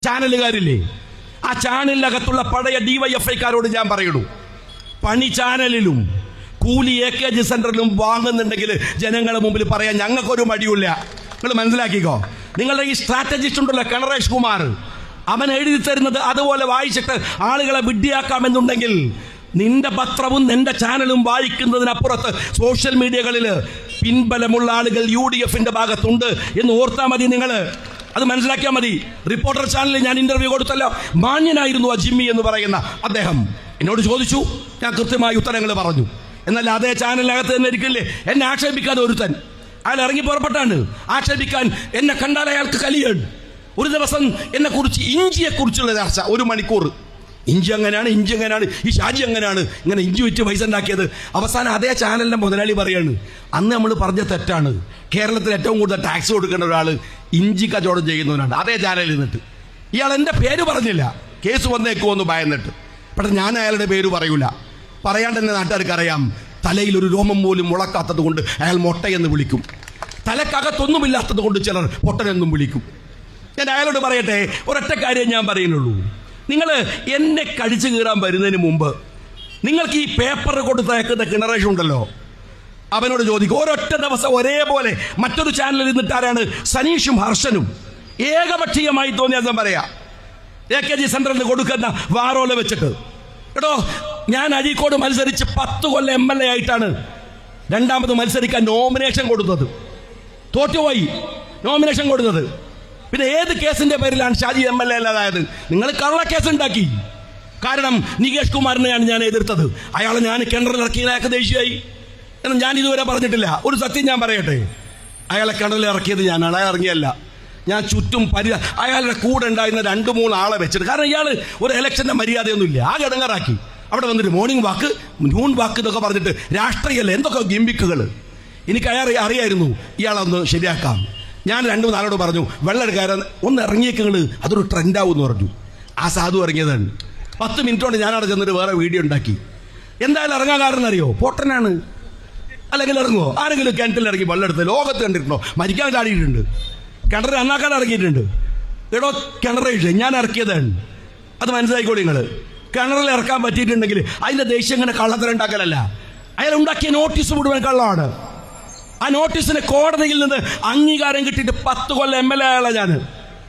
ചാനലുകാരില്ലേ, ആ ചാനലിനകത്തുള്ള പഴയ DYFIക്കാരോട് ഞാൻ പറയുള്ളൂ, പണി ചാനലിലും കൂലി AKG സെന്ററിലും വാങ്ങുന്നുണ്ടെങ്കിൽ ജനങ്ങളുടെ മുമ്പിൽ പറയാൻ ഞങ്ങൾക്കൊരു മടിയില്ല. നിങ്ങൾ മനസ്സിലാക്കിക്കോ. നിങ്ങളുടെ ഈ സ്ട്രാറ്റജിസ്റ്റ് ഉണ്ടല്ലോ കണറേഷ് കുമാർ, അവൻ എഴുതി തരുന്നത് അതുപോലെ വായിച്ചിട്ട് ആളുകളെ വിഡ്ഢിയാക്കാമെന്നുണ്ടെങ്കിൽ നിന്റെ പത്രവും നിന്റെ ചാനലും വായിക്കുന്നതിനപ്പുറത്ത് സോഷ്യൽ മീഡിയകളിൽ പിൻബലമുള്ള ആളുകൾ UDFന്റെ ഭാഗത്തുണ്ട് എന്ന് ഓർത്താൽ മതി. നിങ്ങൾ അത് മനസ്സിലാക്കിയാൽ മതി. റിപ്പോർട്ടർ ചാനലിൽ ഞാൻ ഇന്റർവ്യൂ കൊടുത്തല്ലോ, മാന്യനായിരുന്നു ആ ജിമ്മി എന്ന് പറയുന്ന അദ്ദേഹം. എന്നോട് ചോദിച്ചു, ഞാൻ കൃത്യമായ ഉത്തരങ്ങൾ പറഞ്ഞു. എന്നാൽ അതേ ചാനലിനകത്ത് തന്നെ ഇരിക്കില്ലേ എന്നെ ആക്ഷേപിക്കാതെ ഒരുത്തൻ, അയാൾ ഇറങ്ങി പുറപ്പെട്ടാണ് ആക്ഷേപിക്കാൻ. എന്നെ കണ്ടാൽ അയാൾക്ക് കലിയാണ്. ഒരു ദിവസം എന്നെ കുറിച്ച് ഇഞ്ചിയെക്കുറിച്ചുള്ള ചർച്ച 1 മണിക്കൂർ. ഇഞ്ചി അങ്ങനെയാണ്, ഇഞ്ചി അങ്ങനെയാണ്, ഈ ഷാജി അങ്ങനെയാണ്, ഇങ്ങനെ ഇഞ്ചി വിറ്റ് പൈസ ഉണ്ടാക്കിയത്. അവസാനം അതേ ചാനലിൻ്റെ മുതലാളി പറയാണ്, അന്ന് നമ്മൾ പറഞ്ഞ തെറ്റാണ്, കേരളത്തിൽ ഏറ്റവും കൂടുതൽ ടാക്സ് കൊടുക്കേണ്ട ഒരാൾ ഇഞ്ചി കച്ചവടം ചെയ്യുന്നവനാണ്. അതേ ചാനലിൽ നിന്നിട്ട് ഇയാൾ എൻ്റെ പേര് പറഞ്ഞില്ല, കേസ് വന്നേക്കുമെന്ന് ഭയന്നിട്ട്. പക്ഷെ ഞാൻ അയാളുടെ പേര് പറയൂല. പറയാണ്ട് തന്നെ നാട്ടുകാർക്ക് അറിയാം, തലയിൽ ഒരു രോമം പോലും മുളക്കാത്തത് കൊണ്ട് അയാൾ മൊട്ടയെന്ന് വിളിക്കും, തലക്കകത്തൊന്നുമില്ലാത്തത് കൊണ്ട് ചിലർ പൊട്ടനെന്നും വിളിക്കും. ഞാൻ അയാളോട് പറയട്ടെ, ഒരൊറ്റ കാര്യം ഞാൻ പറയുന്നുള്ളൂ. നിങ്ങൾ എന്നെ കടിച്ചു കീറാൻ വരുന്നതിന് മുമ്പ് നിങ്ങൾക്ക് ഈ പേപ്പർ കൊടുത്തയക്കുന്ന കിണറേഷ് ഉണ്ടല്ലോ, അവനോട് ചോദിക്കും. ഒരൊറ്റ ദിവസം ഒരേപോലെ മറ്റൊരു ചാനലിൽ നിന്നിട്ട് ആരാണ് സനീഷും ഹർഷനും ഏകപക്ഷീയമായി തോന്നിയാൽ പറയാ AKG സെന്ററിൽ കൊടുക്കുന്ന വാറോല വെച്ചിട്ട്, എടോ ഞാൻ അഴീക്കോട് മത്സരിച്ച് 10 കൊല്ലം MLA ആയിട്ടാണ് രണ്ടാമത് മത്സരിക്കാൻ നോമിനേഷൻ കൊടുത്തത്. തോറ്റുപോയി നോമിനേഷൻ കൊടുത്തത്. പിന്നെ ഏത് കേസിന്റെ പേരിലാണ് ഷാജി MLA അല്ലാതായത്? നിങ്ങൾ കള്ളക്കേസ് ഉണ്ടാക്കി. കാരണം നികേഷ് കുമാറിനെയാണ് ഞാൻ എതിർത്തത്. അയാളെ ഞാൻ കിണറിലിറക്കിയ അയാൾക്ക് ദേഷ്യമായി എന്ന് ഞാൻ ഇതുവരെ പറഞ്ഞിട്ടില്ല. ഒരു സത്യം ഞാൻ പറയട്ടെ, അയാളെ കിണറിൽ ഇറക്കിയത് ഞാനാണ്, അയാൾ ഇറങ്ങിയല്ല. ഞാൻ ചുറ്റും അയാളുടെ കൂടെ ഉണ്ടായിരുന്ന 2-3 ആളെ വെച്ചിട്ട്, കാരണം ഇയാൾ ഒരു ഇലക്ഷന്റെ മര്യാദയൊന്നുമില്ല, ആ കിടങ്ങറാക്കി. അവിടെ വന്നിട്ട് മോർണിംഗ് വാക്ക്, നൂൺ വാക്ക് എന്നൊക്കെ പറഞ്ഞിട്ട് രാഷ്ട്രീയമല്ല, എന്തൊക്കെ ഗിമ്പിക്കുകൾ. എനിക്ക് അറിയായിരുന്നു ഇയാളൊന്ന് ശരിയാക്കാം. ഞാൻ 2-3 ആളോട് പറഞ്ഞു, വെള്ളം എടുക്കാറ് ഒന്ന് ഇറങ്ങിയേക്കുകൾ, അതൊരു ട്രെൻഡാവും എന്ന് പറഞ്ഞു. ആ സാധു ഇറങ്ങിയതാണ്. 10 മിനിറ്റ് കൊണ്ട് ഞാനവിടെ ചെന്നിട്ട് വേറെ വീഡിയോ ഉണ്ടാക്കി. എന്തായാലും ഇറങ്ങാൻ കാരണം അറിയോ? പൊട്ടനാണ്. അല്ലെങ്കിൽ ഇറങ്ങുമോ? ആരെങ്കിലും കിണറ്റിൽ ഇറങ്ങി വെള്ളം എടുത്ത് ലോകത്ത് കണ്ടിട്ടുണ്ടോ? മരിക്കാൻ ചാടിയിട്ടുണ്ട്, കിണർ നന്നാക്കാൻ ഇറങ്ങിയിട്ടുണ്ട്. എടോ കിണറേഷ് ഞാൻ ഇറക്കിയതാണ്, അത് മനസ്സിലായിക്കോളൂ നിങ്ങൾ. കിണറിൽ ഇറക്കാൻ പറ്റിയിട്ടുണ്ടെങ്കിൽ അതിൻ്റെ ദേഷ്യം ഇങ്ങനെ കള്ളത്തരം ഉണ്ടാക്കലല്ല. അയാൾ ഉണ്ടാക്കിയ നോട്ടീസ് മുഴുവൻ കള്ളമാണ്. ആ നോട്ടീസിന് കോടതിയിൽ നിന്ന് അംഗീകാരം കിട്ടിയിട്ട് 10 കൊല്ലം MLA ആളാണ് ഞാൻ.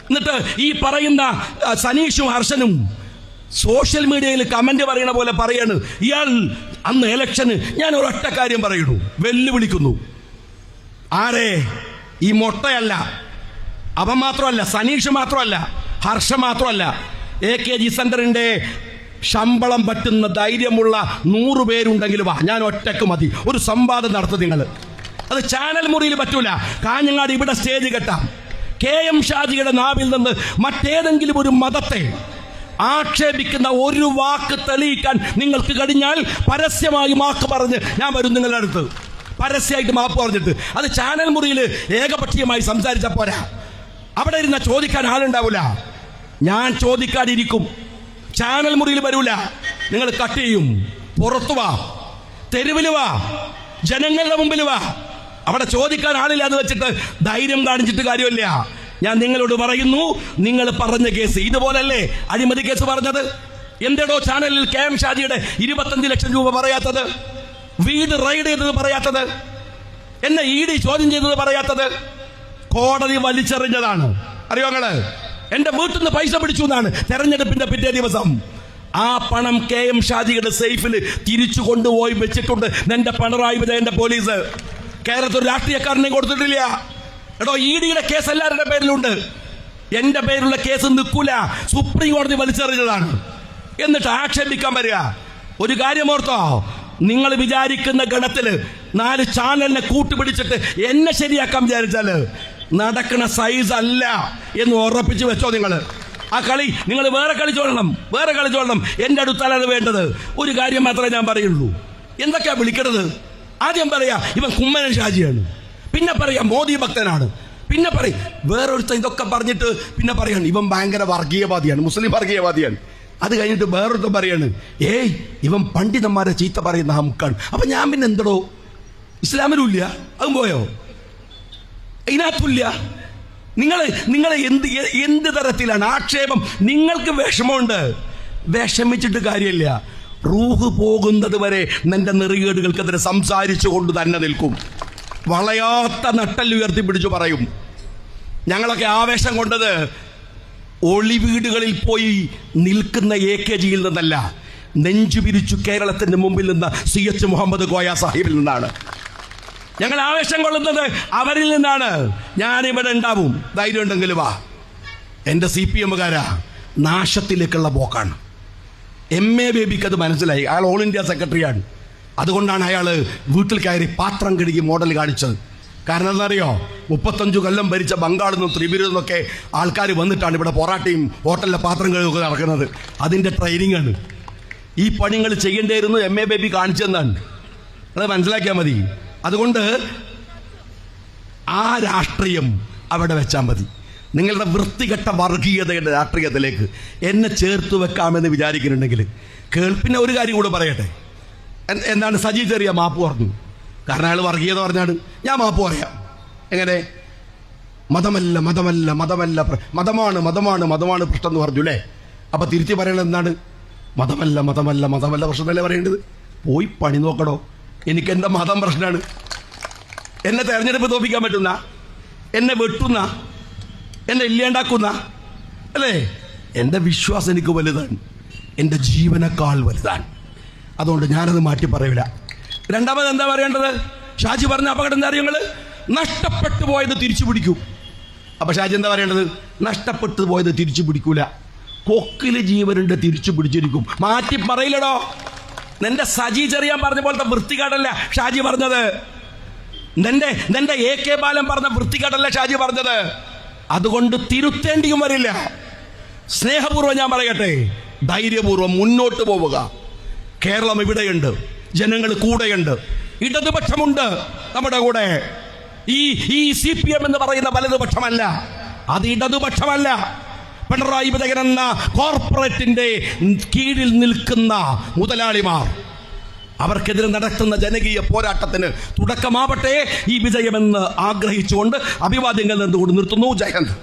എന്നിട്ട് ഈ പറയുന്ന സനീഷും ഹർഷനും സോഷ്യൽ മീഡിയയിൽ കമന്റ് പറയണ പോലെ പറയാണ്, ഇയാൾ അന്ന് ഇലക്ഷന് ഞാൻ ഒരൊറ്റ കാര്യം പറയുന്നു, വെല്ലുവിളിക്കുന്നു. ആരെ? ഈ മൊട്ടയല്ല, അവൻ മാത്രമല്ല, സനീഷ് മാത്രമല്ല, ഹർഷ മാത്രമല്ല, AKG സെന്ററിന്റെ ശമ്പളം പറ്റുന്ന ധൈര്യമുള്ള 100 പേരുണ്ടെങ്കിൽ വാ, ഞാൻ ഒറ്റക്ക് മതി. ഒരു സംവാദം നടത്തും നിങ്ങൾ. അത് ചാനൽ മുറിയിൽ പറ്റൂല. കാഞ്ഞങ്ങാട് ഇവിടെ സ്റ്റേജ് കെട്ടാം. KM ഷാജിയുടെ നാവിൽ നിന്ന് മറ്റേതെങ്കിലും ഒരു മതത്തെ ആക്ഷേപിക്കുന്ന ഒരു വാക്ക് തെളിയിക്കാൻ നിങ്ങൾക്ക് കഴിഞ്ഞാൽ പരസ്യമായി മാപ്പ് പറഞ്ഞ് ഞാൻ വരും നിങ്ങളുടെ അടുത്ത്, പരസ്യമായിട്ട് മാപ്പ് പറഞ്ഞിട്ട്. അത് ചാനൽ മുറിയിൽ ഏകപക്ഷീയമായി സംസാരിച്ച പോരാ, അവിടെ ഇരുന്ന ചോദിക്കാൻ ആളുണ്ടാവില്ല. ഞാൻ ചോദിക്കാതിരിക്കും, ചാനൽ മുറിയിൽ വരൂല. നിങ്ങൾ കട്ട് ചെയ്യും. പുറത്തു വാ, തെരുവിൽ വാ, ജനങ്ങളുടെ മുമ്പിൽ വാ. അവിടെ ചോദിക്കാൻ ആളില്ല എന്ന് വെച്ചിട്ട് ധൈര്യം കാണിച്ചിട്ട് കാര്യമില്ല. ഞാൻ നിങ്ങളോട് പറയുന്നു, നിങ്ങൾ പറഞ്ഞ കേസ് ഇതുപോലല്ലേ അഴിമതി കേസ് പറഞ്ഞത്? എന്തേടോ ചാനലിൽ KM ഷാജിയുടെ 25 ലക്ഷം രൂപ പറയാത്തത്? വീട് റൈഡ് ചെയ്തത് പറയാത്തത്? എന്നെ ED ചോദ്യം ചെയ്തത് പറയാത്തത്? കോടതി വലിച്ചെറിഞ്ഞതാണ്. അറിയോ നിങ്ങള്? എന്റെ വീട്ടിൽ നിന്ന് പൈസ പിടിച്ചു എന്നാണ് തെരഞ്ഞെടുപ്പിന്റെ പിറ്റേ ദിവസം. ആ പണം KM ഷാജിയുടെ സേഫിൽ തിരിച്ചു കൊണ്ടുപോയി വെച്ചിട്ടുണ്ട് എന്റെ പിണറായി വിജയന്റെ പോലീസ്. കേരളത്തിൽ ഒരു രാഷ്ട്രീയക്കാരനെ കൊടുത്തിട്ടില്ല. എടോ EDയുടെ കേസ് എല്ലാവരുടെ പേരിലുണ്ട്, എന്റെ പേരിലുള്ള കേസ് നിൽക്കൂല. സുപ്രീം കോടതി വലിച്ചെറിഞ്ഞതാണ്. എന്നിട്ട് ആക്ഷേപിക്കാൻ വരിക. ഒരു കാര്യം ഓർത്തോ, നിങ്ങൾ വിചാരിക്കുന്ന ഗണത്തില് 4 ചാനലിനെ കൂട്ടുപിടിച്ചിട്ട് എന്നെ ശരിയാക്കാൻ വിചാരിച്ചാല് നടക്കുന്ന സൈസ് അല്ല എന്ന് ഉറപ്പിച്ച് വെച്ചോ. നിങ്ങൾ ആ കളി നിങ്ങൾ വേറെ കളിച്ചോളണം, വേറെ കളിച്ചോളണം. എൻ്റെ അടുത്തല്ല അത് വേണ്ടത്. ഒരു കാര്യം മാത്രമേ ഞാൻ പറയുള്ളൂ. എന്തൊക്കെയാ വിളിക്കണത്? ആദ്യം പറയാ ഇവൻ കുമ്മനം ഷാജിയാണ്, പിന്നെ പറയാം മോദി ഭക്തനാണ്, പിന്നെ പറയും വേറൊരുത്തൻ ഇതൊക്കെ പറഞ്ഞിട്ട് പിന്നെ പറയാണ് ഇവൻ ഭയങ്കര വർഗീയവാദിയാണ്, മുസ്ലിം വർഗീയവാദിയാണ്. അത് കഴിഞ്ഞിട്ട് വേറൊരുത്തൻ പറയാണ് ഏയ് ഇവൻ പണ്ഡിതന്മാരെ ചീത്ത പറയുന്ന ഹംക്കാണ്. അപ്പൊ ഞാൻ പിന്നെ എന്തടോ, ഇസ്ലാമിലും ഇല്ല, അതും പോയോ? ഇതിനകത്തുമില്ല. നിങ്ങൾ എന്ത് തരത്തിലാണ് ആക്ഷേപം? നിങ്ങൾക്ക് വിഷമമുണ്ട്, വിഷമിച്ചിട്ട് കാര്യമില്ല. റൂഹ് പോകുന്നത് വരെ നിന്റെ നെറികേടുകൾക്കെതിരെ സംസാരിച്ചു കൊണ്ട് തന്നെ നിൽക്കും. വളയാത്ത നട്ടൽ ഉയർത്തിപ്പിടിച്ചു പറയും. ഞങ്ങളൊക്കെ ആവേശം കൊണ്ടത് ഒളിവീടുകളിൽ പോയി നിൽക്കുന്ന AKGയിൽ നിന്നല്ല, നെഞ്ചു പിരിച്ചു കേരളത്തിന്റെ മുമ്പിൽ നിന്ന് CH മുഹമ്മദ് കോയ സാഹിബിൽ നിന്നാണ്. ഞങ്ങൾ ആവേശം കൊള്ളുന്നത് അവരിൽ നിന്നാണ്. ഞാനിവിടെ ഉണ്ടാവും, ധൈര്യം ഉണ്ടെങ്കിൽ വാ. എൻ്റെ CPMകാരാ നാശത്തിലേക്കുള്ള പോക്കാണ്. MA ബേബിക്ക് അത് മനസ്സിലായി. അയാൾ ഓൾ ഇന്ത്യ സെക്രട്ടറിയാണ്. അതുകൊണ്ടാണ് അയാൾ വീട്ടിൽ കയറി പാത്രം കഴുകി മോഡൽ കാണിച്ചത്. കാരണം എന്താണെന്നറിയോ? 35 കൊല്ലം ഭരിച്ച ബംഗാളിൽ നിന്നും ത്രിപുരയിൽ നിന്നൊക്കെ ആൾക്കാർ വന്നിട്ടാണ് ഇവിടെ പൊറാട്ടയും ഹോട്ടലിലെ പാത്രം കഴുകൊക്കെ നടക്കുന്നത്. അതിൻ്റെ ട്രെയിനിങ് ആണ്. ഈ പണികൾ ചെയ്യേണ്ടിയിരുന്നു MA ബേബി കാണിച്ചെന്നാണ്. അത് മനസ്സിലാക്കിയാൽ മതി. അതുകൊണ്ട് ആ രാഷ്ട്രീയം അവിടെ വെച്ചാൽ മതി. നിങ്ങളുടെ വൃത്തികെട്ട വർഗീയതയുടെ രാഷ്ട്രീയത്തിലേക്ക് എന്നെ ചേർത്ത് വെക്കാമെന്ന് വിചാരിക്കുന്നുണ്ടെങ്കിൽ പിന്നെ ഒരു കാര്യം കൂടെ പറയട്ടെ. എന്താണ്? സജി ചെറിയ മാപ്പ് പറഞ്ഞു. കാരണം അയാൾ വർഗീയത പറഞ്ഞാണ്. ഞാൻ മാപ്പ് പറയാം. എങ്ങനെ? മതമല്ല മതമല്ല മതമല്ല മതമാണ് മതമാണ് മതമാണ് പ്രശ്നം എന്ന് പറഞ്ഞു അല്ലേ? അപ്പം തിരിച്ച് പറയണത് എന്താണ്? മതമല്ല മതമല്ല മതമല്ല പ്രശ്നമല്ലേ പറയേണ്ടത്? പോയി പണി നോക്കണോ? എനിക്ക് എൻ്റെ മതം പ്രശ്നമാണ്. എന്നെ തെരഞ്ഞെടുപ്പ് തോപ്പിക്കാൻ പറ്റുന്ന, എന്നെ വെട്ടുന്ന, എന്നെ ഇല്ലാണ്ടാക്കുന്ന അല്ലേ? എൻ്റെ വിശ്വാസം എനിക്ക് വലുതാണ്, എൻ്റെ ജീവനേക്കാൾ വലുതാണ്. അതുകൊണ്ട് ഞാനത് മാറ്റി പറയില്ല. രണ്ടാമത് എന്താ പറയേണ്ടത്? ഷാജി പറഞ്ഞ അപകടം എന്താ അറിയോ? നഷ്ടപ്പെട്ടു പോയത് തിരിച്ചു പിടിക്കൂ. അപ്പൊ ഷാജി എന്താ പറയേണ്ടത്? നഷ്ടപ്പെട്ടു പോയത് തിരിച്ചു പിടിക്കൂല. കൊക്കില് ജീവനുണ്ട്, തിരിച്ചു പിടിച്ചിരിക്കും. മാറ്റി പറയില്ലടോ. നിന്റെ സജി ചെറിയാൻ പറഞ്ഞ പോലത്തെ വൃത്തികേടല്ല ഷാജി പറഞ്ഞത്. നിന്റെ AK ബാലൻ പറഞ്ഞ വൃത്തികേടല്ല ഷാജി പറഞ്ഞത്. അതുകൊണ്ട് തിരുത്തേണ്ടിയും വരില്ല. സ്നേഹപൂർവ്വം ഞാൻ പറയട്ടെ, ധൈര്യപൂർവ്വം മുന്നോട്ട് പോവുക. കേരളം ഇവിടെയുണ്ട്, ജനങ്ങൾ കൂടെയുണ്ട്, ഇടതുപക്ഷമുണ്ട് നമ്മുടെ കൂടെ. ഈ CPM എന്ന് പറയുന്ന വലതുപക്ഷമല്ല, അത് ഇടതുപക്ഷമല്ല. പിണറായി വിജയൻ എന്ന കോർപ്പറേറ്റിന്റെ കീഴിൽ നിൽക്കുന്ന മുതലാളിമാർ, അവർക്കെതിരെ നടത്തുന്ന ജനകീയ പോരാട്ടത്തിന് തുടക്കമാവട്ടെ ഈ വിജയമെന്ന് ആഗ്രഹിച്ചുകൊണ്ട് അഭിവാദ്യങ്ങൾ നിന്നുകൊണ്ട് നിർത്തുന്നു. ജയ് ഹിന്ദ്.